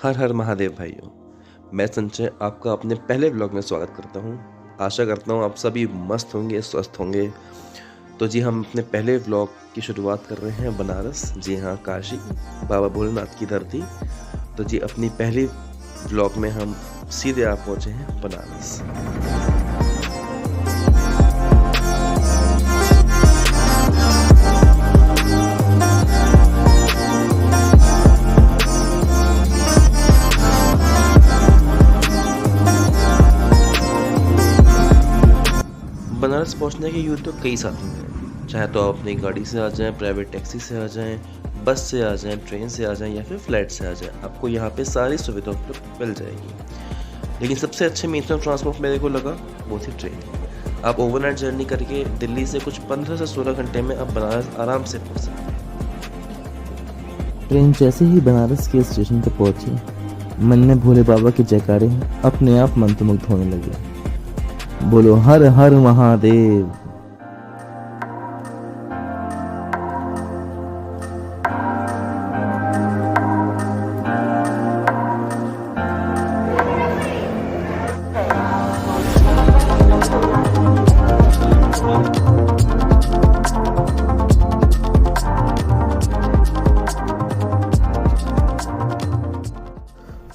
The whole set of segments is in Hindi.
हर हर महादेव भाइयों। मैं संजय आपका अपने पहले व्लॉग में स्वागत करता हूं। आशा करता हूं आप सभी मस्त होंगे, स्वस्थ होंगे। तो जी हम अपने पहले व्लॉग की शुरुआत कर रहे हैं बनारस, जी हाँ काशी, बाबा भोलेनाथ की धरती। तो जी अपनी पहली व्लॉग में हम सीधे आप पहुंचे हैं बनारस। बनारस पहुंचने के यूँ तो कई साधन हैं, चाहे तो आप अपनी गाड़ी से आ जाएं, प्राइवेट टैक्सी से आ जाएं, बस से आ जाएं, ट्रेन से आ जाएं या फिर फ्लाइट से आ जाएं। आपको यहाँ पे सारी सुविधा उपलब्ध मिल जाएगी। लेकिन सबसे अच्छे मीन्स ऑफ ट्रांसपोर्ट मेरे को लगा वो थी ट्रेन। आप ओवरनाइट जर्नी करके दिल्ली से कुछ 15 से 16 घंटे में आप बनारस आराम से पहुँच सकते हैं। ट्रेन जैसे ही बनारस के स्टेशन पर पहुंची, मन में भोले बाबा के जयकारे अपने आप मंत्रमुग्ध होने लगे। बोलो हर हर महादेव।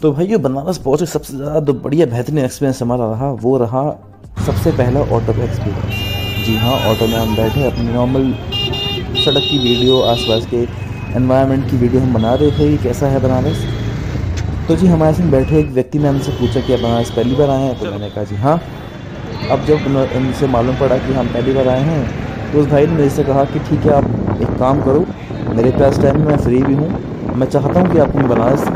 तो भाइयों बनारस पहुंचे, सबसे ज़्यादा जो बढ़िया बेहतरीन एक्सपीरियंस हमारा रहा वो रहा सबसे पहला ऑटो का एक्सपीरियंस। जी हाँ, ऑटो में हम बैठे अपनी नॉर्मल सड़क की वीडियो, आसपास के एनवायरनमेंट की वीडियो हम बना रहे थे कि कैसा है बनारस। तो जी हमारे साथ बैठे एक व्यक्ति ने हमसे पूछा कि आप बनारस पहली बार आए हैं? तो मैंने कहा जी हाँ। अब जब उनसे मालूम पड़ा कि हम पहली बार आए हैं तो उस भाई ने मेरे से कहा कि ठीक है, आप एक काम करो, मेरे पास टाइम में मैं फ्री भी हूँ, मैं चाहता हूँ कि आपको बनारस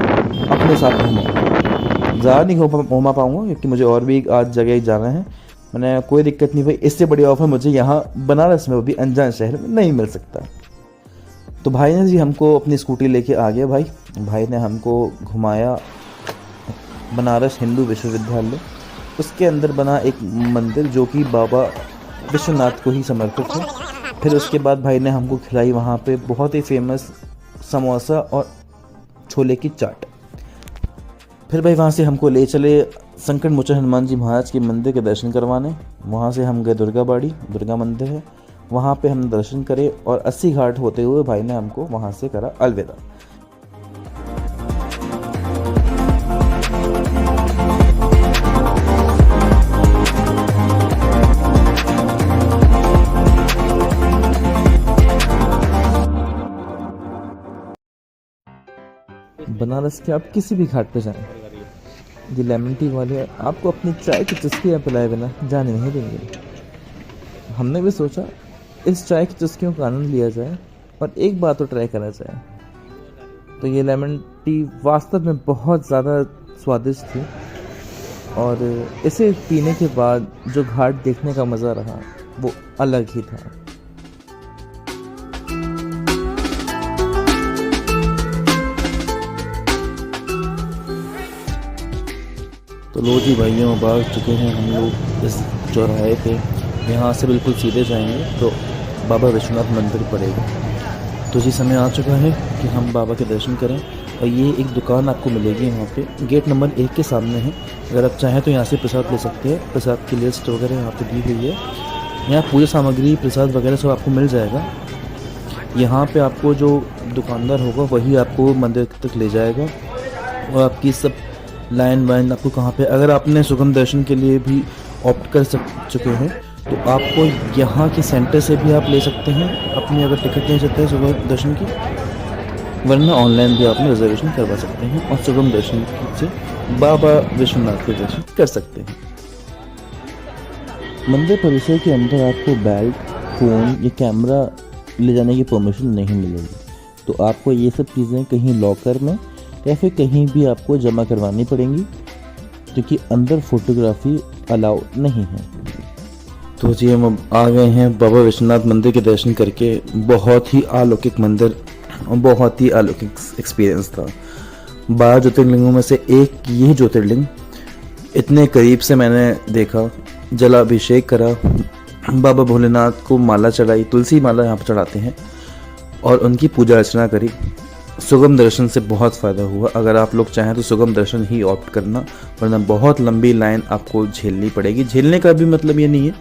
अपने साथ घुमाऊँ। ज़्यादा नहीं घुमा पाऊँगा क्योंकि मुझे और भी आज जगह जाना है। मैंने कोई दिक्कत नहीं भाई, इससे बड़ी ऑफर मुझे यहाँ बनारस में, वो भी अनजान शहर में नहीं मिल सकता। तो भाई ने जी हमको अपनी स्कूटी लेके आ गया। भाई ने हमको घुमाया बनारस हिंदू विश्वविद्यालय। उसके अंदर बना एक मंदिर जो कि बाबा विश्वनाथ को ही समर्पित है। फिर उसके बाद भाई ने हमको खिलाई वहाँ पे बहुत ही फेमस समोसा और छोले की चाट। फिर भाई वहाँ से हमको ले चले संकट मोचन हनुमान जी महाराज के मंदिर के दर्शन करवाने। वहाँ से हम गए दुर्गा मंदिर है, वहाँ पे हम दर्शन करे और 80 घाट होते हुए भाई ने हमको वहाँ से करा अलविदा। बनारस के आप किसी भी घाट पे जाएं, जी लेमन टी वाले आपको अपनी चाय की चुस्कियाँ पिलाए बिना जाने नहीं देंगे। हमने भी सोचा इस चाय की चुस्कियों का आनंद लिया जाए और एक बार तो ट्राई करा जाए। तो ये लेमन टी वास्तव में बहुत ज़्यादा स्वादिष्ट थी और इसे पीने के बाद जो घाट देखने का मज़ा रहा वो अलग ही था। तो लो जी भाइयों, अब आ चुके हैं हम लोग इस चौराहे पे। यहाँ से बिल्कुल सीधे जाएंगे तो बाबा विश्वनाथ मंदिर पड़ेगा। तो जी समय आ चुका है कि हम बाबा के दर्शन करें और ये एक दुकान आपको मिलेगी यहाँ पे, गेट नंबर 1 के सामने है। अगर आप चाहें तो यहाँ से प्रसाद ले सकते हैं। प्रसाद की लिस्ट वगैरह यहाँ पे दी हुई है। यहाँ पूजा सामग्री, प्रसाद वगैरह सब आपको मिल जाएगा। यहाँ पे आपको जो दुकानदार होगा वही आपको मंदिर तक ले जाएगा और आपकी सब लाइन वाइन आपको कहाँ पे, अगर आपने सुगम दर्शन के लिए भी ऑप्ट कर चुके हैं तो आपको यहाँ के सेंटर से भी आप ले सकते हैं अपनी, अगर टिकट नहीं चाहते हैं सुगम दर्शन की, वरना ऑनलाइन भी आपने रिजर्वेशन करवा सकते हैं और सुगम दर्शन से बाबा विश्वनाथ के दर्शन कर सकते हैं। मंदिर परिसर के अंदर आपको बैग, फ़ोन या कैमरा ले जाने की परमिशन नहीं मिलेगी। तो आपको ये सब चीज़ें कहीं लॉकर में या फिर कहीं भी आपको जमा करवानी पड़ेंगी क्योंकि अंदर फोटोग्राफी अलाउ नहीं है। तो जी हम आ गए हैं बाबा विश्वनाथ मंदिर के दर्शन करके। बहुत ही अलौकिक मंदिर और बहुत ही अलौकिक एक्सपीरियंस था। 12 ज्योतिर्लिंगों में से एक ये ज्योतिर्लिंग इतने करीब से मैंने देखा। जलाभिषेक करा, बाबा भोलेनाथ को माला चढ़ाई, तुलसी माला यहाँ पर चढ़ाते हैं, और उनकी पूजा अर्चना करी। सुगम दर्शन से बहुत फ़ायदा हुआ। अगर आप लोग चाहें तो सुगम दर्शन ही ऑप्ट करना, वरना बहुत लंबी लाइन आपको झेलनी पड़ेगी। झेलने का भी मतलब ये नहीं है,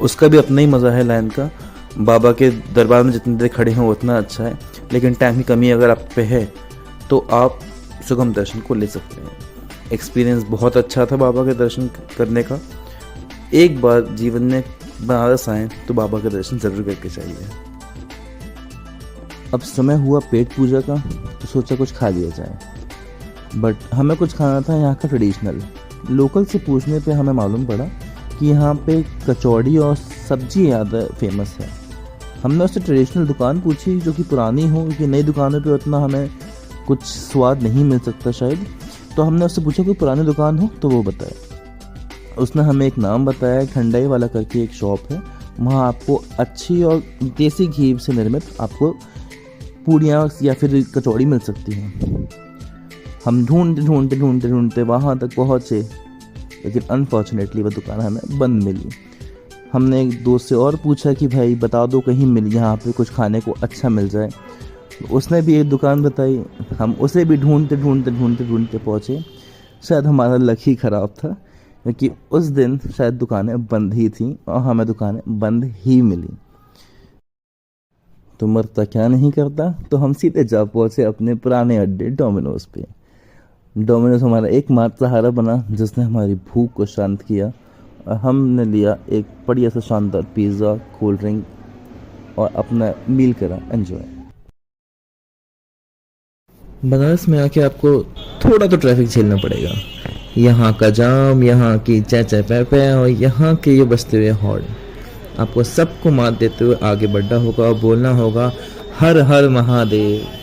उसका भी अपना ही मज़ा है लाइन का। बाबा के दरबार में जितनी देर खड़े हों उतना अच्छा है, लेकिन टाइम की कमी अगर आप पे है तो आप सुगम दर्शन को ले सकते हैं। एक्सपीरियंस बहुत अच्छा था बाबा के दर्शन करने का। एक बार जीवन में बनारस आएँ तो बाबा के दर्शन ज़रूर करके चाहिए। अब समय हुआ पेट पूजा का, तो सोचा कुछ खा लिया जाए, बट हमें कुछ खाना था यहाँ का ट्रेडिशनल। लोकल से पूछने पे हमें मालूम पड़ा कि यहाँ पे कचौड़ी और सब्जी ज़्यादा फेमस है। हमने उससे ट्रेडिशनल दुकान पूछी जो कि पुरानी हो, कि नई दुकानों पे उतना हमें कुछ स्वाद नहीं मिल सकता शायद। तो हमने उससे पूछा कोई पुरानी दुकान हो तो वो बताए। उसने हमें एक नाम बताया, खंडाई वाला करके एक शॉप है, वहाँ आपको अच्छी और देसी घी से निर्मित आपको पूड़ियाँ या फिर कचौड़ी मिल सकती हैं। हम ढूंढते वहाँ तक पहुँचे, लेकिन अनफॉर्चुनेटली वह दुकान हमें बंद मिली। हमने एक दोस्त से और पूछा कि भाई बता दो कहीं मिल यहाँ पे कुछ खाने को अच्छा मिल जाए। उसने भी एक दुकान बताई, हम उसे भी ढूंढते पहुँचे। शायद हमारा लक ही ख़राब था, क्योंकि उस दिन शायद दुकानें बंद ही थीं और हमें दुकानें बंद ही मिली। तो मरता क्या नहीं करता, तो हम सीधे जा पहुँचे अपने पुराने अड्डे डोमिनोज़ पे। डोमिनोज़ हमारा एकमात्र सहारा बना जिसने हमारी भूख को शांत किया, और हमने लिया एक बढ़िया सा शानदार पिज़्ज़ा, कोल्ड ड्रिंक और अपना मील करा एंजॉय। बनारस में आके आपको थोड़ा तो ट्रैफिक झेलना पड़ेगा। यहाँ का जाम, यहाँ की चै पै और यहाँ के ये बजते हुए हॉर्न, आपको सबको मात देते हुए आगे बढ़ना होगा और बोलना होगा हर हर महादेव।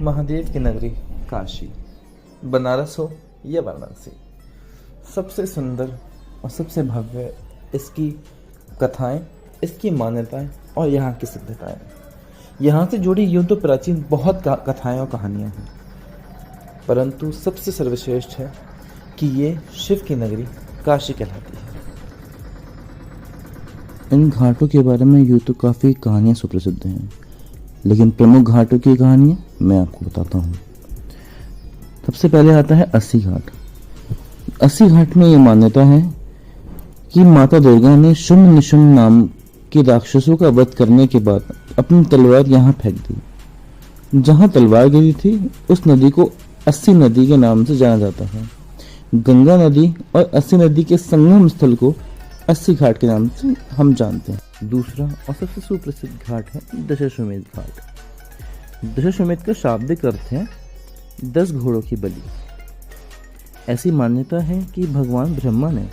महादेव की नगरी काशी, बनारस हो या वाराणसी, सबसे सुंदर और सबसे भव्य इसकी कथाएं, इसकी मान्यताएं और यहाँ की सिद्धताएं। यहाँ से जुड़ी यूँ तो प्राचीन बहुत कथाएं और कहानियाँ हैं, परंतु सबसे सर्वश्रेष्ठ है कि ये शिव की नगरी काशी कहलाती है। इन घाटों के बारे में यूँ तो काफ़ी कहानियाँ सुप्रसिद्ध हैं, लेकिन प्रमुख घाटों की कहानियाँ मैं आपको बताता हूँ। सबसे पहले आता है अस्सी घाट। अस्सी घाट में ये मान्यता है कि माता दुर्गा ने शुम्भ निशुम्भ नाम के राक्षसों का वध करने के बाद अपनी तलवार यहाँ फेंक दी। जहाँ तलवार गिरी थी उस नदी को अस्सी नदी के नाम से जाना जाता है। गंगा नदी और अस्सी नदी के संगम स्थल को अस्सी घाट के नाम से हम जानते हैं। दूसरा और सबसे सुप्रसिद्ध घाट है दशाश्वमेध घाट। दशाश्वमेध का शाब्दिक अर्थ है 10 घोड़ों की बलि। ऐसी मान्यता है कि भगवान ब्रह्मा ने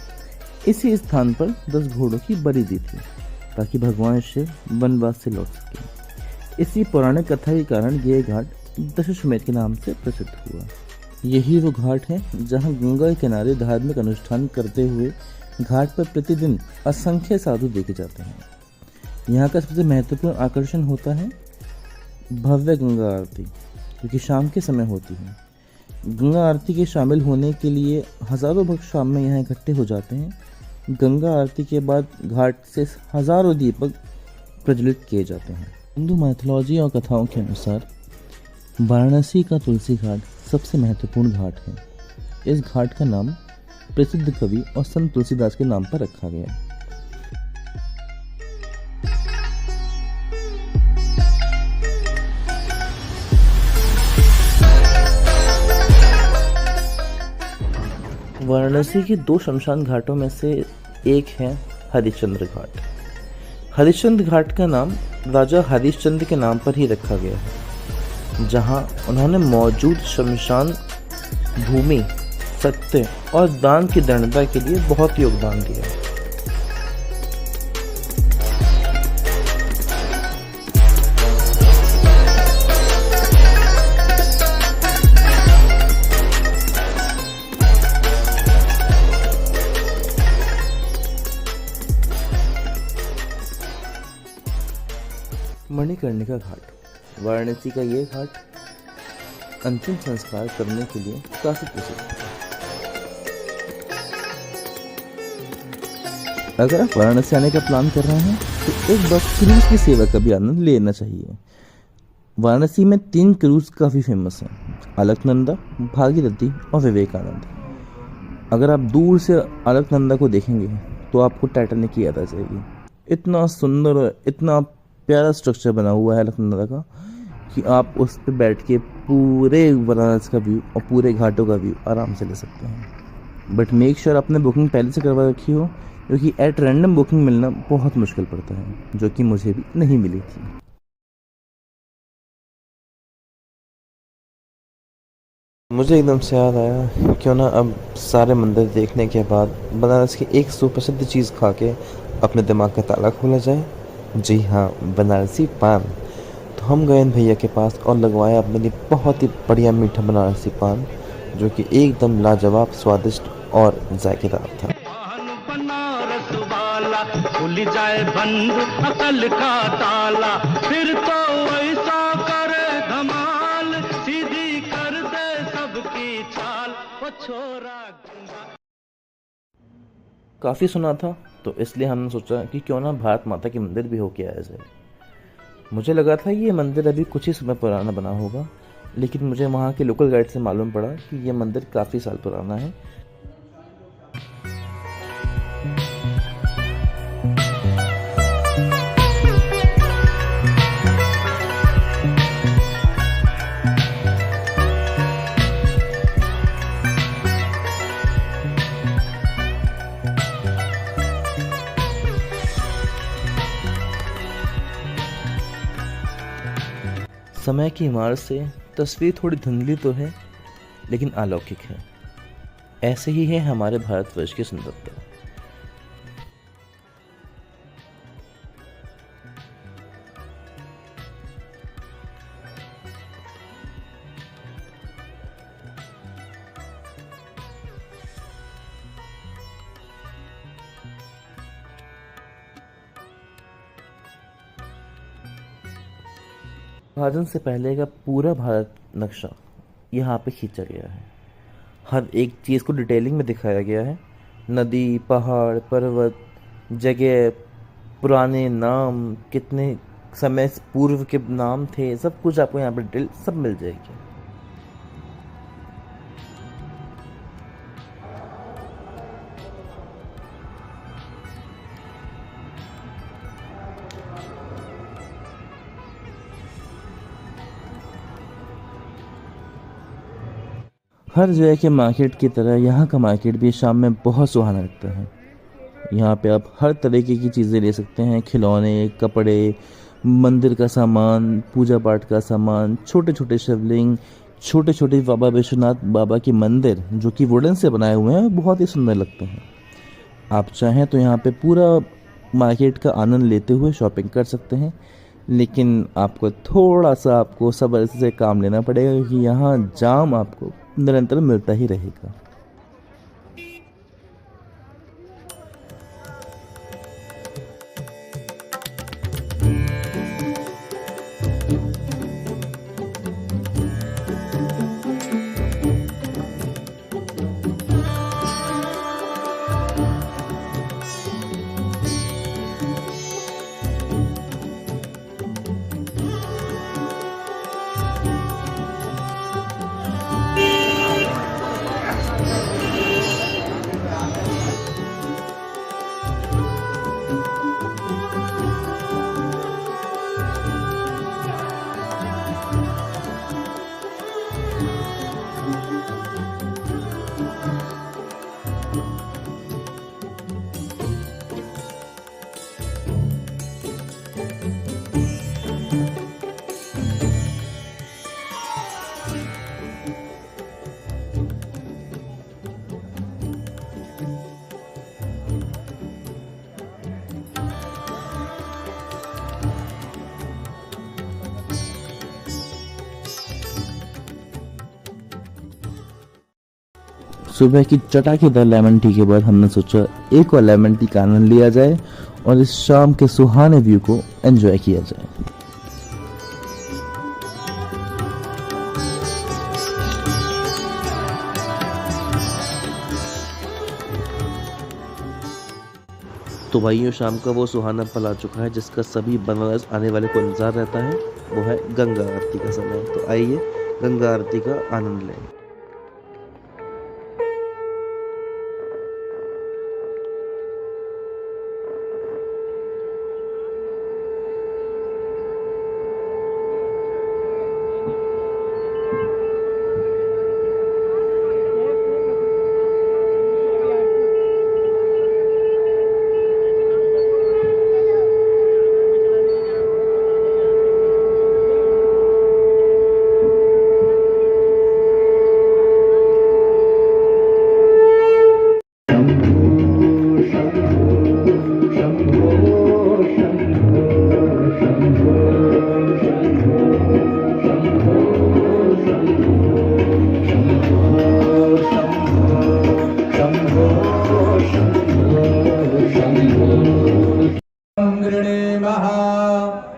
इसी स्थान पर 10 घोड़ों की बलि दी थी ताकि भगवान शिव वनवास से लौट सके। इसी पौराणिक कथा के कारण यह घाट दशाश्वमेध के नाम से प्रसिद्ध हुआ। यही वो घाट है जहां गंगा के किनारे धार्मिक अनुष्ठान करते हुए घाट पर प्रतिदिन असंख्य साधु देखे जाते हैं। यहाँ का सबसे महत्वपूर्ण आकर्षण होता है भव्य गंगा आरती, क्योंकि शाम के समय होती है। गंगा आरती के शामिल होने के लिए हजारों भक्त शाम में यहाँ इकट्ठे हो जाते हैं। गंगा आरती के बाद घाट से हजारों दीपक प्रज्वलित किए जाते हैं। हिंदू मैथोलॉजी और कथाओं के अनुसार वाराणसी का तुलसी घाट सबसे महत्वपूर्ण घाट है। इस घाट का नाम प्रसिद्ध कवि और संत तुलसीदास के नाम पर रखा गया है। वाराणसी के 2 शमशान घाटों में से एक है हरिश्चंद्र घाट। हरिश्चंद्र घाट का नाम राजा हरिश्चंद्र के नाम पर ही रखा गया है, जहां उन्होंने मौजूद शमशान भूमि, सत्य और दान की दृढ़ता के लिए बहुत योगदान दिया। मणिकर्णिका घाट। वाराणसी का ये घाट अंतिम संस्कार करने के लिए काफी प्रसिद्ध है। अगर आप वाराणसी आने का प्लान कर रहे हैं तो एक बार क्रूज की सेवा का भी आनंद लेना चाहिए। वाराणसी में 3 क्रूज काफ़ी फेमस हैं, अलकनंदा, भागीरथी और विवेकानंद। अगर आप दूर से अलकनंदा को देखेंगे तो आपको टाइटैनिक की याद आ जाएगी। इतना सुंदर और इतना प्यारा स्ट्रक्चर बना हुआ है अलकनंदा का कि आप उस पर बैठ के पूरे वाराणसी का व्यू और पूरे घाटों का व्यू आराम से ले सकते हैं। बट मेक श्योर आपने बुकिंग पहले से करवा रखी हो, क्योंकि एट रैंडम बुकिंग मिलना बहुत मुश्किल पड़ता है, जो कि मुझे भी नहीं मिली थी। मुझे एकदम से याद आया, क्यों ना अब सारे मंदिर देखने के बाद बनारस की एक सुप्रसिद्ध चीज़ खा के अपने दिमाग का ताला खोला जाए। जी हाँ, बनारसी पान। तो हम गए भैया के पास और लगवाया अपने लिए बहुत ही बढ़िया मीठा बनारसी पान, जो कि एकदम लाजवाब, स्वादिष्ट और जायकेदार था। खुल जाए बंद अकल का ताला, फिर तो ऐसा करे धमाल, सीधी कर दे सबकी चाल, वो छोरा गंगा। काफ़ी सुना था तो इसलिए हमने सोचा कि क्यों ना भारत माता के मंदिर भी होके आया जाए। मुझे लगा था ये मंदिर अभी कुछ ही समय पुराना बना होगा, लेकिन मुझे वहाँ के लोकल गाइड से मालूम पड़ा कि ये मंदिर काफ़ी साल पुराना है। समय की इमारत से तस्वीर थोड़ी धुंधली तो है, लेकिन अलौकिक है। ऐसे ही है हमारे भारतवर्ष की सुंदरता। विभाजन से पहले का पूरा भारत नक्शा यहाँ पे खींचा गया है। हर एक चीज़ को डिटेलिंग में दिखाया गया है। नदी, पहाड़, पर्वत, जगह, पुराने नाम, कितने समय पूर्व के नाम थे, सब कुछ आपको यहाँ पर डिटेल सब मिल जाएगी। हर जगह के मार्केट की तरह यहाँ का मार्केट भी शाम में बहुत सुहाना लगता है। यहाँ पे आप हर तरीके की चीज़ें ले सकते हैं, खिलौने, कपड़े, मंदिर का सामान, पूजा पाठ का सामान, छोटे छोटे शिवलिंग, छोटे छोटे बाबा विश्वनाथ बाबा के मंदिर जो कि वुडन से बनाए हुए हैं, बहुत ही सुंदर लगते हैं। आप चाहें तो यहाँ पे पूरा मार्केट का आनंद लेते हुए शॉपिंग कर सकते हैं, लेकिन आपको थोड़ा सा सब्र से काम लेना पड़ेगा क्योंकि यहाँ जाम आपको निरंतर मिलता ही रहेगा। सुबह की चटाकेदार लेमन टी के बाद हमने सोचा एक और लेमन टी का आनंद लिया जाए और इस शाम के सुहाने व्यू को एंजॉय किया जाए। तो भाइयों, शाम का वो सुहाना पल आ चुका है जिसका सभी बनारस आने वाले को इंतजार रहता है। वो है गंगा आरती का समय। तो आइए गंगा आरती का आनंद लें।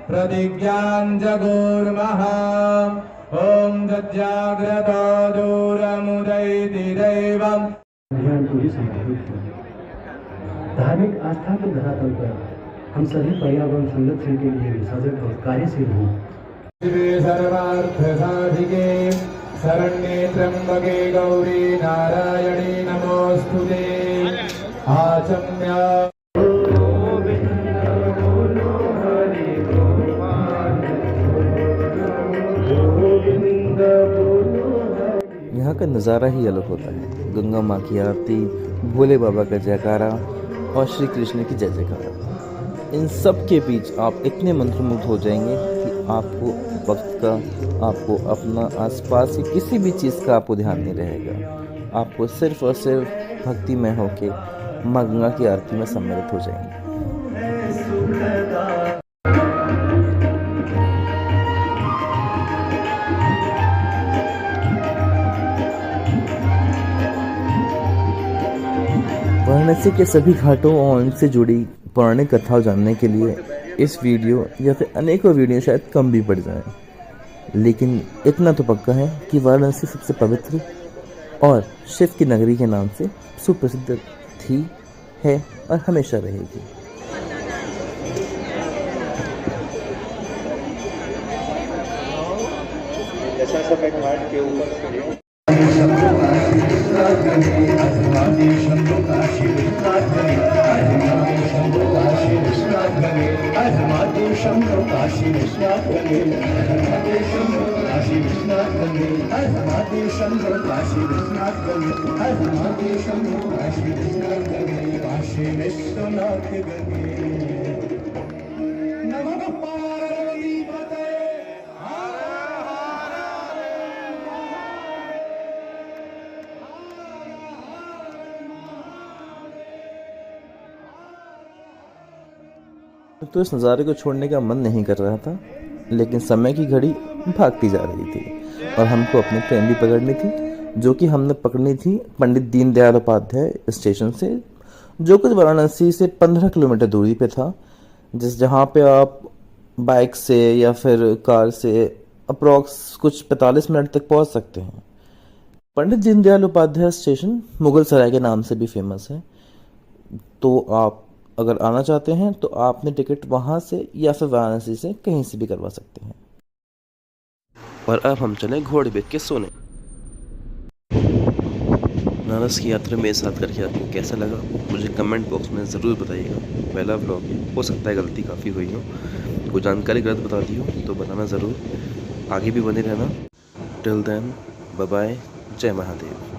प्रतिज्ञाञ्जगोर्मः ॐ तज्जाग्रतो दूरमुदैति दैवम्। अभियान को भी संभावित हो। धार्मिक आस्था के धरातल पर हम सभी पर्यावरण संरक्षण के लिए भी सजग और कार्यशील हों। सर्वार्थ साधिके शरण्ये त्र्यंबके गौरी नारायणी नमोस्तुते। आचम्य यहाँ का नज़ारा ही अलग होता है। गंगा माँ की आरती, भोले बाबा का जयकारा और श्री कृष्ण की जय जयकारा, इन सब के बीच आप इतने मंत्रमुग्ध हो जाएंगे कि आपको वक्त का, आपको अपना आसपास की किसी भी चीज़ का आपको ध्यान नहीं रहेगा। आपको सिर्फ और सिर्फ भक्ति में होके माँ गंगा की आरती में सम्मिलित हो जाएंगे। वाराणसी के सभी घाटों और उनसे जुड़ी पौराणिक कथाओं जानने के लिए इस वीडियो या फिर अनेकों वीडियो शायद कम भी पड़ जाएं, लेकिन इतना तो पक्का है कि वाराणसी सबसे पवित्र और शिव की नगरी के नाम से सुप्रसिद्ध थी, है और हमेशा रहेगी। समय घाट के ऊपर खड़े हो। नमः पार्वती पते तो इस नज़ारे को छोड़ने का मन नहीं कर रहा था, लेकिन समय की घड़ी भागती जा रही थी और हमको अपनी ट्रेन भी पकड़नी थी, जो कि हमने पकड़नी थी पंडित दीनदयाल उपाध्याय स्टेशन से, जो कुछ वाराणसी से 15 किलोमीटर दूरी पे था, जहाँ पे आप बाइक से या फिर कार से अप्रॉक्स कुछ 45 मिनट तक पहुंच सकते हैं। पंडित दीनदयाल उपाध्याय स्टेशन मुगल सराय के नाम से भी फेमस है, तो आप अगर आना चाहते हैं तो आप अपनी टिकट वहाँ से या फिर वाराणसी से कहीं से भी करवा सकते हैं। और अब हम चलें घोड़े बेच के सोने। बनारस की यात्रा मेरे साथ करके आपको कैसा लगा मुझे कमेंट बॉक्स में ज़रूर बताइएगा। पहला व्लॉग है, हो सकता है गलती काफ़ी हुई हो, कोई जानकारी गलत बता दी हो तो बताना ज़रूर। आगे भी बने रहना। टिल देन बाय बाय, जय महादेव।